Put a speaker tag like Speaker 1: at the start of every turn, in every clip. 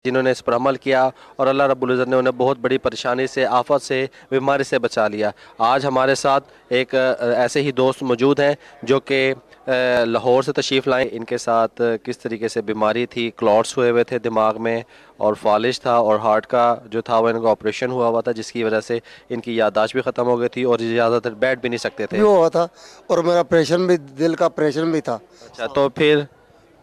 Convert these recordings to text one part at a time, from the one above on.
Speaker 1: जिन्होंने इस पर अमल किया और अल्लाह रब्बुल इज़्ज़त ने उन्हें बहुत बड़ी परेशानी से, आफत से, बीमारी से बचा लिया। आज हमारे साथ एक ऐसे ही दोस्त मौजूद हैं जो कि लाहौर से तशरीफ़ लाए। इनके साथ किस तरीके से बीमारी थी, क्लॉट्स हुए हुए थे दिमाग में और फालिज था और हार्ट का जो था वो इनका ऑपरेशन हुआ था, जिसकी वजह से इनकी याददाश्त भी ख़त्म हो गई थी और ज़्यादातर बैठ भी नहीं सकते थे।
Speaker 2: भी हुआ था और मेरा ऑपरेशन भी, दिल का ऑपरेशन भी था।
Speaker 1: अच्छा, तो फिर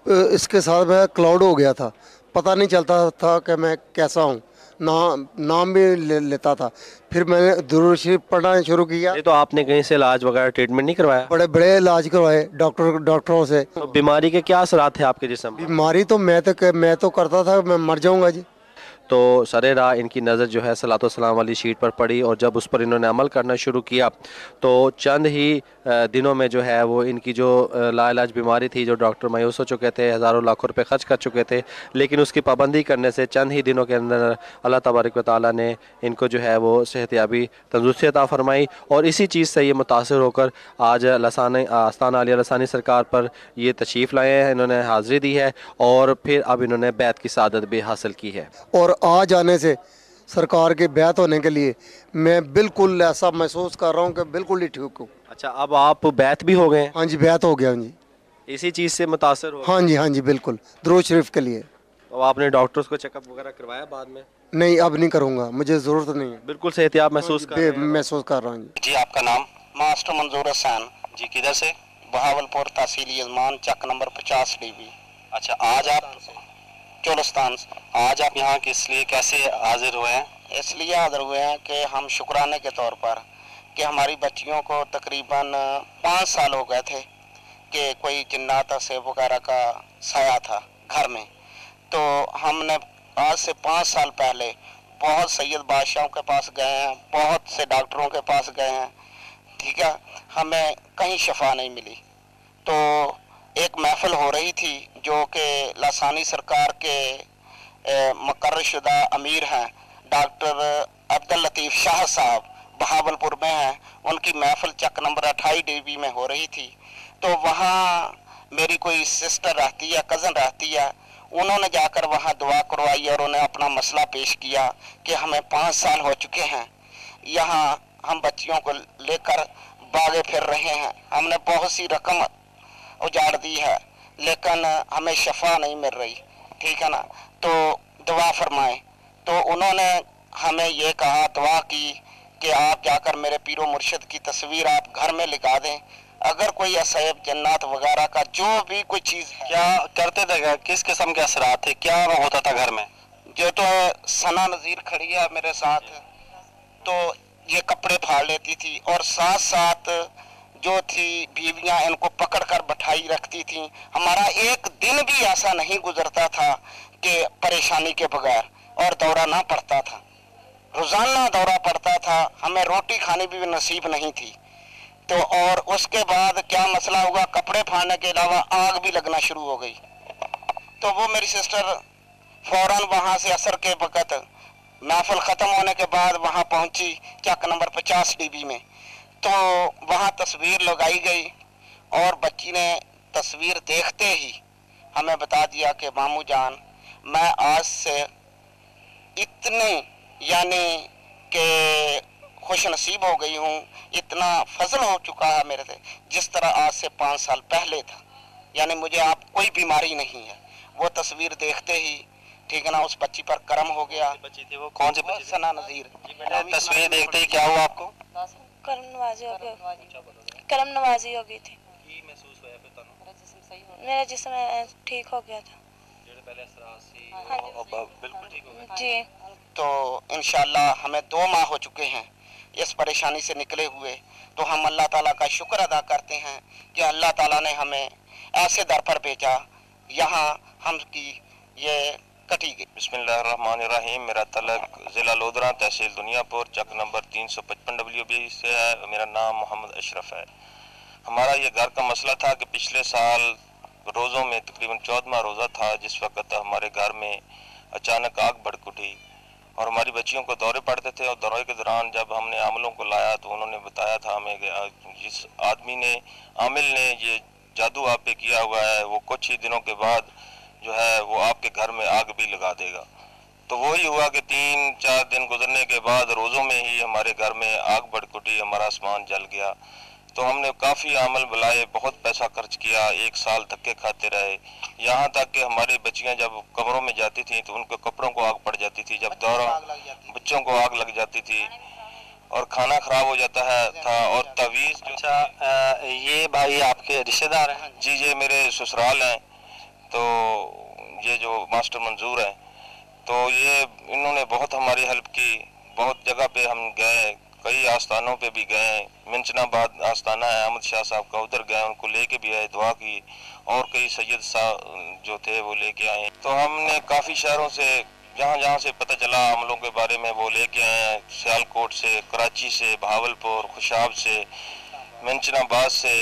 Speaker 2: इसके साथ मैं क्लाउड हो गया था, पता नहीं चलता था कि मैं कैसा हूँ, नाम भी लेता था। फिर मैंने दुरूद शरीफ पढ़ना शुरू किया।
Speaker 1: नहीं, तो आपने कहीं से इलाज वगैरह ट्रीटमेंट नहीं करवाया?
Speaker 2: बड़े बड़े इलाज करवाए डॉक्टरों से।
Speaker 1: तो बीमारी के क्या असरात थे आपके जिस्म पर?
Speaker 2: बीमारी तो मैं तो करता था मैं मर जाऊंगा जी।
Speaker 1: तो सरे राह इनकी नज़र जो है सलातो सलाम वाली शीट पर पड़ी और जब उस पर इन्होंने अमल करना शुरू किया तो चंद ही दिनों में जो है वो इनकी जो लाइलाज बीमारी थी, जो डॉक्टर मायूस हो चुके थे, हज़ारों लाखों रुपए खर्च कर चुके थे, लेकिन उसकी पाबंदी करने से चंद ही दिनों के अंदर अल्लाह तबारक व तआला ने इनको जो है वो सेहतयाबी, तंदुरुस्ती अता फरमाई और इसी चीज़ से ये मुतासर होकर आज आस्ताना आलिया लसानी सरकार पर ये तशरीफ़ लाए हैं, इन्होंने हाज़िरी दी है और फिर अब इन्होंने बैत की सादत भी हासिल की है।
Speaker 2: और आज आने से सरकार के बैत होने के लिए मैं बिल्कुल ऐसा महसूस कर रहा हूँ कि बिल्कुल ही ठीक हूँ।
Speaker 1: अच्छा, अब आप बैत भी हो गए हैं?
Speaker 2: हाँ जी, बैत हो गया जी।
Speaker 1: इसी चीज़ से मुतासर हो?
Speaker 2: हाँ जी बिल्कुल, दुरूद शरीफ के लिए।
Speaker 1: तो आपने डॉक्टर्स को चेकअप वगैरह करवाया बाद में?
Speaker 2: नहीं, अब नहीं करूँगा, मुझे ज़रूरत नहीं है।
Speaker 1: बिल्कुल सेहतियाब महसूस कर रहे हैं?
Speaker 2: महसूस कर रहा हूँ
Speaker 3: जी। आपका नाम? मास्टर मंजूर हसन जी। किधर से? बहावलपुर, तहसील यजमान, चक नंबर 50 DB। अच्छा, आज आप चोलस्तान, आज आप यहाँ किस लिए, कैसे हाजिर हुए हैं? इसलिए हाजिर हुए हैं कि हम शुक्राने के तौर पर कि हमारी बच्चियों को तकरीबन 5 साल हो गए थे कि कोई जिन्नात से वगैरह का साया था घर में। तो हमने आज से 5 साल पहले बहुत सैयद बादशाहों के पास गए हैं, बहुत से डॉक्टरों के पास गए हैं, ठीक है, हमें कहीं शफा नहीं मिली। तो एक महफिल हो रही थी जो कि लसानी सरकार के मुकर्रर शुदा अमीर हैं डॉक्टर अब्दुल लतीफ़ शाह साहब, बहावलपुर में हैं, उनकी महफिल चक नंबर 28 DB में हो रही थी। तो वहाँ मेरी कोई सिस्टर रहती है, कज़न रहती है, उन्होंने जाकर वहाँ दुआ करवाई और उन्हें अपना मसला पेश किया कि हमें 5 साल हो चुके हैं, यहाँ हम बच्चियों को लेकर भागे फिर रहे हैं, हमने बहुत सी रकम उजाड़ दी है लेकिन हमें शफा नहीं मिल रही, ठीक है ना, तो दुआ फरमाएं। तो उन्होंने हमें ये कहा, दुआ की कि आप जाकर मेरे पीरो मुर्शिद की तस्वीर आप घर में लगा दें, अगर कोई असैब जन्नत वगैरह का जो भी कोई चीज़ है। क्या करते थे, किस किस्म के असरात थे, क्या होता था घर में? जो तो सना नज़ीर खड़ी है मेरे साथ, तो ये कपड़े फाड़ लेती थी और साथ साथ जो थी बीवियां इनको पकड़ कर बैठाई रखती थी। हमारा एक दिन भी ऐसा नहीं गुजरता था कि परेशानी के बगैर, और दौरा ना पड़ता था, रोज़ाना दौरा पड़ता था, हमें रोटी खाने भी नसीब नहीं थी। तो और उसके बाद क्या मसला हुआ, कपड़े फाड़ने के अलावा आग भी लगना शुरू हो गई। तो वो मेरी सिस्टर फौरन वहाँ से असर के वक़्त महफिल ख़त्म होने के बाद वहाँ पहुँची चक नंबर 50 DB में। तो वहाँ तस्वीर लगाई गई और बच्ची ने तस्वीर देखते ही हमें बता दिया कि मामू जान, मैं आज से इतने यानी कि खुश नसीब हो गई हूँ, इतना फजल हो चुका है मेरे से, जिस तरह आज से 5 साल पहले था, यानी मुझे आप कोई बीमारी नहीं है। वो तस्वीर देखते ही, ठीक है ना, उस बच्ची पर करम हो गया। बच्ची थी वो, कौन सी बच्ची? सना नज़ीर। तस्वीर देखते ही क्या हुआ आपको?
Speaker 4: करम नवाजी हो गई, करम नवाजी हो गई थी।
Speaker 3: महसूस हुआ फिर तनु?
Speaker 4: मेरा जिस्म ठीक हो गया था।
Speaker 3: पहले सी
Speaker 4: हाँ
Speaker 3: बिल्कुल ठीक हो गया
Speaker 4: जी।
Speaker 3: तो इंशाल्लाह हमें 2 माह हो चुके हैं इस परेशानी से निकले हुए। तो हम अल्लाह ताला का शुक्र अदा करते हैं कि अल्लाह ताला ने हमें ऐसे दर पर भेजा, यहाँ हम की ये कटी गई। बिस्मिल्लाहिर्रहमानिर्रहीम। मेरा तलक ज़िला लोधरा, तहसील दुनियापुर, चक नंबर 355 WB से है। मेरा नाम मोहम्मद अशरफ है। हमारा ये घर का मसला था कि पिछले साल रोज़ों में तकरीबन 14वां रोज़ा था, जिस वक्त हमारे घर में अचानक आग भड़क उठी और हमारी बच्चियों को दौरे पड़ते थे। और दौरे के दौरान जब हमने आमलों को लाया तो उन्होंने बताया था हमें कि जिस आदमी ने, आमिल ने ये जादू आप पे किया हुआ है, वो कुछ ही दिनों के बाद जो है वो आपके घर में आग भी लगा देगा।
Speaker 5: तो वही हुआ कि 3-4 दिन गुजरने के बाद रोज़ों में ही हमारे घर में आग भड़क उठी, हमारा सामान जल गया। तो हमने काफ़ी अमल बुलाए, बहुत पैसा खर्च किया, 1 साल धक्के खाते रहे, यहाँ तक कि हमारी बच्चियाँ जब कमरों में जाती थीं तो उनके कपड़ों को आग पड़ जाती थी, जब दौरा बच्चों को आग लग जाती थी और खाना खराब हो जाता है था। और तवीज़ जो
Speaker 3: अच्छा, ये भाई आपके रिश्तेदार हैं?
Speaker 5: जी ये मेरे ससुराल हैं। तो ये जो मास्टर मंजूर हैं, तो ये इन्होंने बहुत हमारी हेल्प की, बहुत जगह पे हम गए, कई आस्थानों पे भी गए, मिंचनाबाद आस्थाना है अहमद शाह साहब का, उधर गए, उनको लेके भी आए, दुआ की, और कई सैयद साहब जो थे वो लेके आए। तो हमने काफ़ी शहरों से जहाँ जहाँ से पता चला अमलों के बारे में वो लेके आए हैं, सियालकोट से, कराची से, बहावलपुर, खुशाब से, मिंचनाबाद से,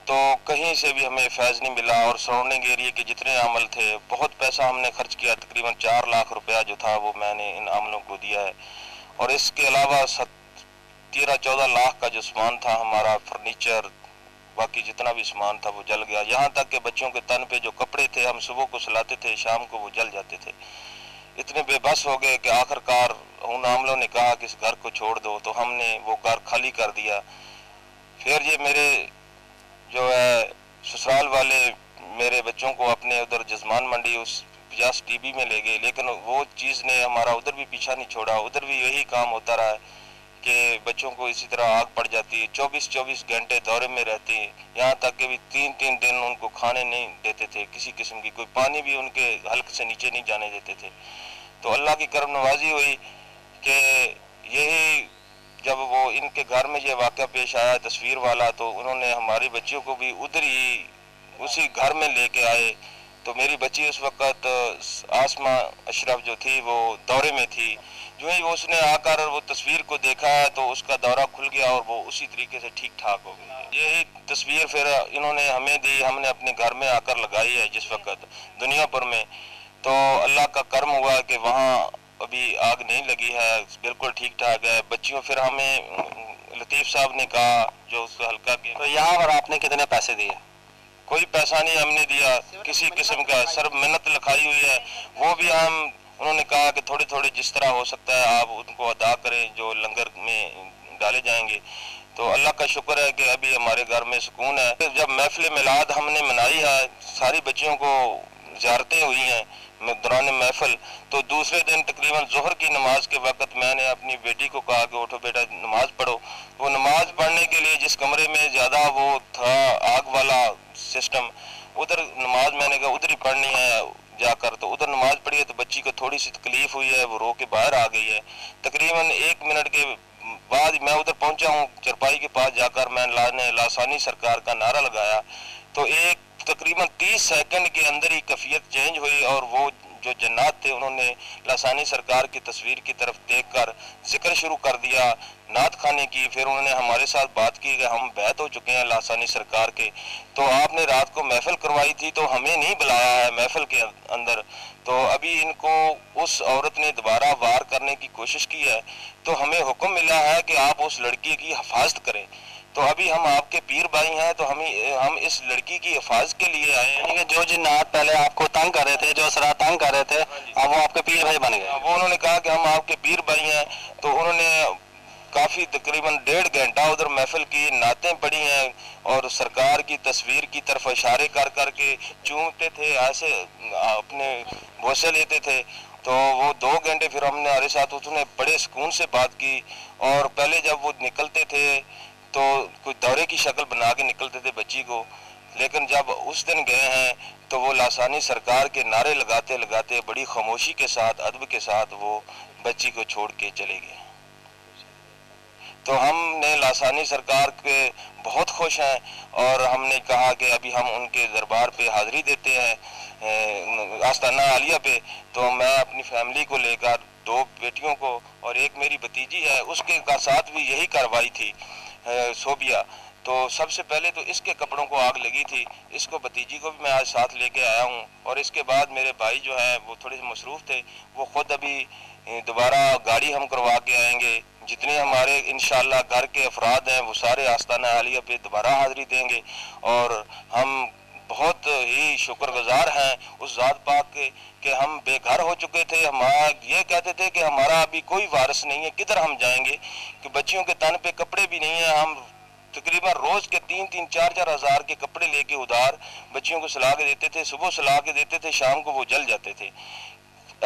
Speaker 5: तो कहीं से भी हमें फैज़ नहीं मिला। और सराउंडिंग एरिया के जितने अमल थे, बहुत पैसा हमने खर्च किया, तकरीबन 4 लाख रुपया जो था वो मैंने इन अमलों को दिया है। और इसके अलावा 13-14 लाख का जो सामान था हमारा, फर्नीचर, बाकी जितना भी सामान था वो जल गया। यहाँ तक कि बच्चों के तन पे जो कपड़े थे, हम सुबह को सुलाते थे, शाम को वो जल जाते थे। इतने बेबस हो गए कि आखिरकार उन आमलों ने कहा कि इस घर को छोड़ दो, तो हमने वो घर खाली कर दिया। फिर ये मेरे जो है ससुराल वाले मेरे बच्चों को अपने उधर जजमान मंडी उस 50 टीबी में ले गए, लेकिन वो चीज़ ने हमारा उधर भी पीछा नहीं छोड़ा। उधर भी यही काम होता रहा कि बच्चों को इसी तरह आग पड़ जाती है, 24-24 घंटे दौरे में रहती है, यहाँ तक कि भी 3-3 दिन उनको खाने नहीं देते थे, किसी किस्म की कोई पानी भी उनके हल्क से नीचे नहीं जाने देते थे। तो अल्लाह की करम नवाजी हुई कि यही जब वो इनके घर में ये वाक़या पेश आया तस्वीर वाला, तो उन्होंने हमारी बच्चियों को भी उधर ही उसी घर में लेके आए। तो मेरी बच्ची उस वक़्त आसमा अशरफ जो थी वो दौरे में थी, जो ही उसने आकर वो तस्वीर को देखा है तो उसका दौरा खुल गया और वो उसी तरीके से ठीक ठाक हो गई। यही तस्वीर फिर इन्होंने हमें दी, हमने अपने घर में आकर लगाई है जिस वक़्त दुनिया भर में। तो अल्लाह का करम हुआ कि वहाँ अभी आग नहीं लगी है, बिल्कुल ठीक ठाक है। बच्चियों फिर हमें लतीफ़ साहब ने कहा जो उस हल्का के,
Speaker 3: तो यहाँ पर आपने कितने पैसे दिए?
Speaker 5: कोई पैसा नहीं हमने दिया किसी किस्म का, सिर्फ मिन्नत लिखाई हुई है। वो भी हम उन्होंने कहा कि थोड़े थोड़े जिस तरह हो सकता है आप उनको अदा करें जो लंगर में डाले जाएंगे। तो अल्लाह का शुक्र है कि अभी हमारे घर में सुकून है। जब महफिल मिलाद हमने मनाई है, सारी बच्चियों को ज़ियारतें हुई हैं दौरान महफिल, तो दूसरे दिन तकरीबन ज़ोहर की नमाज के वक़्त मैंने अपनी बेटी को कहा कि उठो बेटा नमाज पढ़ो। वो नमाज पढ़ने के लिए जिस कमरे में ज़्यादा वो था आग वाला सिस्टम, उधर नमाज मैंने कहा उधर ही पढ़नी है जाकर, तो उधर नमाज पढ़ी है। तो बच्ची को थोड़ी सी तकलीफ़ हुई है, वो रो के बाहर आ गई है। तकरीबन 1 मिनट के बाद मैं उधर पहुंचा हूँ, चरपाई के पास जाकर मैं लासानी सरकार का नारा लगाया, तो एक तकरीबन 30 सेकंड के अंदर ही कैफियत चेंज हुई और वो जो जन्नात थे उन्होंने लासानी सरकार की तस्वीर की तरफ देखकर जिक्र शुरू कर दिया, नात खाने की। फिर उन्होंने हमारे साथ बात की कि हम बैत हो चुके हैं लासानी सरकार के, तो आपने रात को महफिल करवाई थी तो हमें नहीं बुलाया है महफिल के अंदर। तो अभी इनको उस औरत ने दोबारा वार करने की कोशिश की है, तो हमें हुक्म मिला है कि आप उस लड़की की हिफाजत करें। तो अभी हम आपके पीर भाई हैं, तो हम इस लड़की की हिफाजत के लिए आए हैं।
Speaker 3: जो जिन्नात पहले आपको तंग कर रहे थे, जो असरा तंग कर रहे थे, अब वो आपके पीर भाई बन गए।
Speaker 5: वो उन्होंने कहा कि हम आपके पीर भाई हैं। तो उन्होंने काफ़ी तकरीबन 1.5 घंटा उधर महफिल की, नातें पढ़ी हैं और सरकार की तस्वीर की तरफ इशारे कर कर के चूमते थे, ऐसे अपने भोसे लेते थे। तो वो 2 घंटे फिर हमने हमारे साथ उसने बड़े सुकून से बात की। और पहले जब वो निकलते थे तो कोई दौरे की शक्ल बना के निकलते थे बच्ची को, लेकिन जब उस दिन गए हैं तो वो लासानी सरकार के नारे लगाते लगाते बड़ी खामोशी के साथ, अदब के साथ वो बच्ची को छोड़ के चले गए। तो हमने लासानी सरकार के बहुत खुश हैं और हमने कहा कि अभी हम उनके दरबार पे हाज़िरी देते हैं आस्ताना आलिया पे। तो मैं अपनी फैमिली को लेकर 2 बेटियों को और एक मेरी भतीजी है, उसके का साथ भी यही कार्रवाई थी सोबिया। तो सबसे पहले तो इसके कपड़ों को आग लगी थी, इसको भतीजी को भी मैं आज साथ लेके आया हूँ। और इसके बाद मेरे भाई जो हैं वो थोड़े मसरूफ़ थे, वो ख़ुद अभी दोबारा गाड़ी हम करवा के आएंगे। जितने हमारे इंशाअल्लाह घर के अफराद हैं वो सारे आस्ताना आलिया पे दोबारा हाज़िरी देंगे और हम بہت ہی شکر گزار ہیں اس ذات پاک کے کہ ہم بے گھر ہو چکے تھے. ہمارا یہ کہتے تھے کہ ہمارا ابھی کوئی وارث نہیں ہے, کدھر ہم جائیں گے, کہ بچیوں کے تن پہ کپڑے بھی نہیں ہیں. ہم تقریباً روز کے 3-4 ہزار کے کپڑے لے کے ادھار بچیوں کو سلا کے دیتے تھے, صبح سلا کے دیتے تھے, شام کو وہ جل جاتے تھے.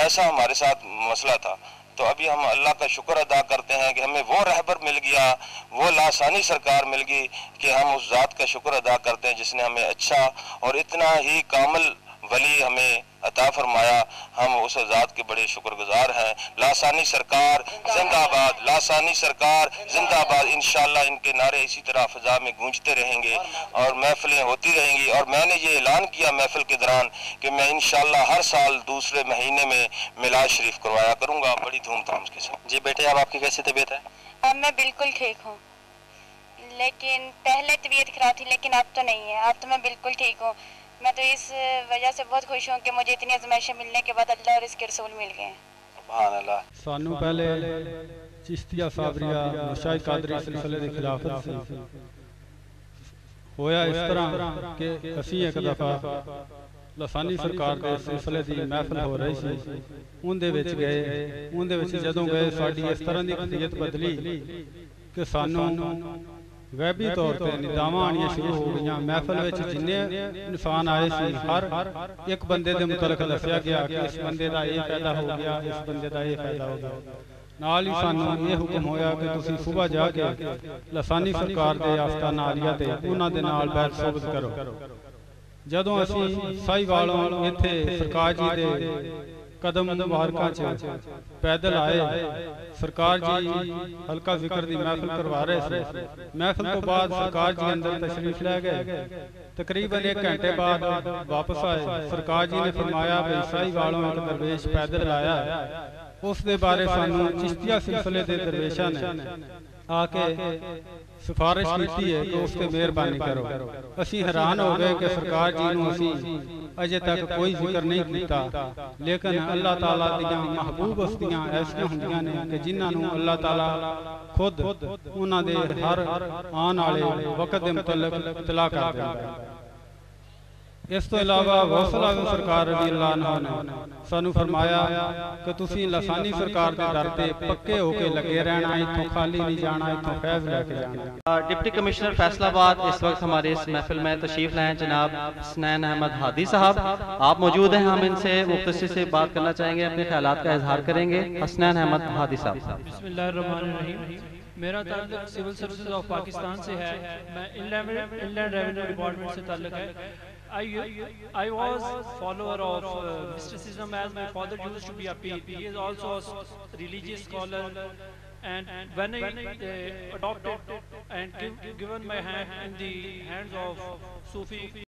Speaker 5: ایسا ہمارے ساتھ مسئلہ تھا. تو ابھی ہم اللہ کا شکر ادا کرتے ہیں کہ ہمیں وہ رہبر مل گیا, وہ لاسانی سرکار مل گئی کہ ہم اس ذات کا شکر ادا کرتے ہیں جس نے ہمیں اچھا اور اتنا ہی کامل ولی ہمیں عطا فرمایا. ہم اس ذات کے بڑے شکر گزار ہیں. لاسانی سرکار زندہ باد, لاسانی سرکار زندہ باد. انشاءاللہ ان کے نعرے اسی طرح فضا میں گونجتے رہیں گے اور محفلیں ہوتی رہیں گی. اور میں نے یہ اعلان کیا محفل کے دوران کہ میں انشاءاللہ ہر سال دوسرے مہینے میں میلاد شریف کروایا کروں گا بڑی دھوم دھام کے ساتھ.
Speaker 1: جی بیٹے, اب آپ کی کیسی طبیعت ہے؟
Speaker 4: اب میں بالکل ٹھیک ہوں, لیکن پہلے طبیعت خراب تھی لیکن اب تو نہیں ہے. اب تو میں بالکل ٹھیک ہوں. میں تو اس وجہ سے بہت خوش ہوں کہ مجھے اتنی آزمائشیں ملنے کے بعد اللہ اور اس کے رسول مل گئے ہیں.
Speaker 1: سبحان اللہ.
Speaker 6: سانو پہلے چشتیہ صابریہ نقشۂ قادری سلسلے دی خلافت سی ہویا اس طرح کہ اسی ایک دفعہ لسانی سرکار دے سلسلے دی محفل ہو رہی سی, ان دے وچ گئے جدوں گئے ساڈی اس طرح دی قضیت بدلی کہ سانو غیبی طور پہ نداماں آنیاں شروع ہو گئیاں. محفل وچ جننے انسان آئے سی ہر ایک بندے دے متعلق دسیا گیا کہ اس بندے دا یہ فائدہ ہو گیا, اس بندے دا یہ فائدہ ہو گیا. نال ہی سانو یہ حکم ہویا کہ تسی صبح جا کے لسانی سرکار دے آستانہ عالیہ تے انہاں دے نال بیعت صحبت کرو. جدوں اسی سائی والوں ایتھے سرکار جی دے قدم مبارکاں چ پیدل آئے, سرکار جی حلقہ ذکر دی محفل کروا رہے تھے. محفل تو بعد سرکار جی اندر تشریف لے گئے. تقریباً 1 گھنٹے بعد واپس آئے. سرکار جی نے فرمایا بھئی سائی والوں ایک درویش پیدل آیا ہے, اس دے بارے سانو چشتیہ سلسلے دے درویشاں نے آ کے سفارش کیتی ہے کہ اس تے مہربانی کرو. اسی حیران ہو گئے کہ سرکار جی نو اسی اجے تک کوئی ذکر نہیں کیتا, لیکن اللہ تعالیٰ دیاں محبوب ہستیاں ایسیاں ہوندیاں نے کہ جنہاں نو اللہ تعالیٰ خود انہاں دے ہر آن والے وقت دے متعلق اطلاع کر دیندا ہے. اس تو علاوہ غوث اعظم سرکار رضی اللہ عنہ نے سانو فرمایا کہ تسی لسانی سرکار دے در تے پکے ہو کے لگے رہنا, ایتھوں خالی نہیں جانا, ایتھوں فیض لے کے جانا.
Speaker 7: ڈپٹی کمشنر فیصل آباد اس وقت ہمارے اس محفل میں تشریف لائیں جناب حسنین احمد ہادی صاحب. آپ موجود ہیں, ہم ان سے مختصر سے بات کرنا چاہیں گے, اپنے خیالات کا اظہار کریں گے. حسنین احمد ہادی صاحب.
Speaker 8: بسم اللہ الرحمن الرحیم. میرا تعلق سول سروسز آف پاکستان سے ہے. میں انلینڈ ریونیو ڈپارٹمنٹ سے تعلق ہے. I was follower of mysticism as my father used to be a Pir. He is also a religious scholar, and when I adopted and given my hand in the hands of Sufi